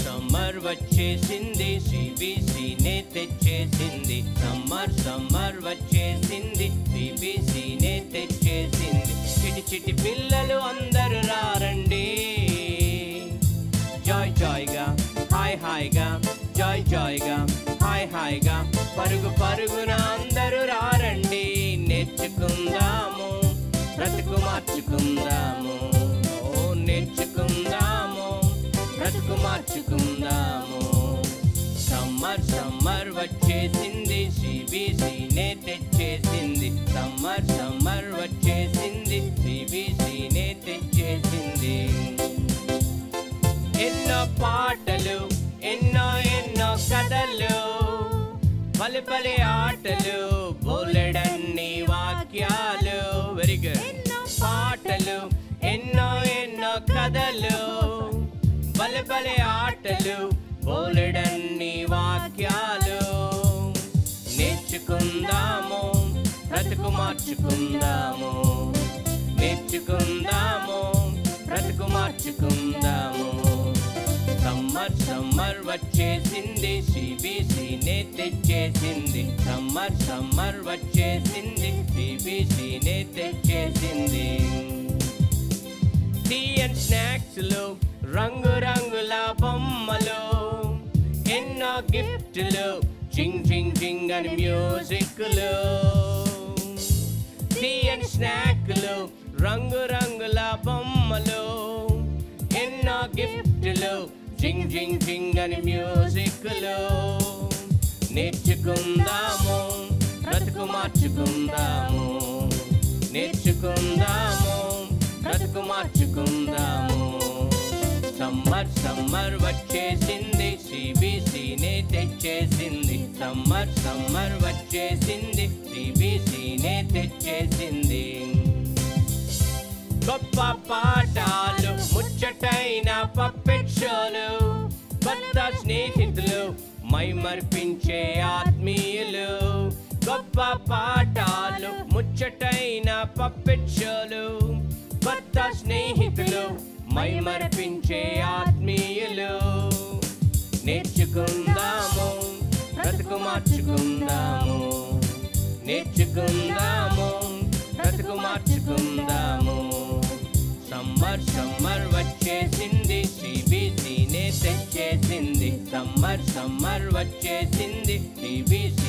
Summer వచ్చేసింది, సిబిసినే తెచ్చేసింది. Summer వచ్చేసింది, సిబిసినే తెచ్చేసింది. చిటి చిటి పిల్లలు అందరూ రారండి, జాయ్ జాయ్గా హాయిగా, జాయ్గా హాయిగా, పరుగు పరుగున అందరూ రారండి. నేర్చుకుందాము, బ్రతుకు మార్చుకుందాము. నేర్చుకుందాము, బ్రతుకు మార్చుకుందాము. సమ్మర్ వచ్చేసింది, సిబిసినే తెచ్చేసింది. సమ్మర్ వచ్చేసింది, సిబిసినే తెచ్చేసింది. ఎన్నో పాటలు, ఎన్నో కథలు, పలి ఆటలు, బోలెడన్ని వాక్యాలు. Very good. పాటలు, ఎన్నో కథలు, పలి ఆటలు, బోలెడన్ని వాక్యాలు. నేర్చుకుందాము, బ్రతుకు మార్చుకుందాము. నేర్చుకుందాము, బ్రతుకు మార్చుకుందాము. సమ్మర్ వచ్చేసింది, సిబిసినే తెచ్చేసింది. సమ్మర్ వచ్చేసింది, సిబిసినే తెచ్చేసింది. టీ అండ్ స్నాక్స్లు, రంగుల బొమ్మలు, ఎన్నో గిఫ్ట్లు, జింగ్ అని మ్యూజిక్లు. టీ అండ్ స్నాక్లు, రంగుల బొమ్మలు, ఎన్నో గిఫ్ట్లు, జింగ్ అని మ్యూజిక్లు. నేర్చుకుందాము, బ్రతుకు మార్చుకుందాము. నేర్చుకుందాము, బ్రతుకు మార్చుకుందాము. సమ్మర్ వచ్చేసింది, సిబిసినే తెచ్చేసింది. సమ్మర్ వచ్చేసింది, సిబిసినే తెచ్చేసింది. గొప్ప పాఠాలు, ముచ్చటైన పప్పెట్ షోలు, కొత్త స్నేహితులు, మైమర్పించే ఆత్మీయులు. గొప్ప పాఠాలు, ముచ్చటైన పప్పెట్ షోలు, కొత్త స్నేహితులు, మైమర్పించే ఆత్మీయులు. నేర్చుకుందాము, బ్రతుకు మార్చుకుందాము. నేర్చుకుందాము, బ్రతుకు మార్చుకుందాము. సమ్మర్ వచ్చేసింది, సిబిసినే తెచ్చేసింది. సమ్మర్ వచ్చేసింది, సిబిసి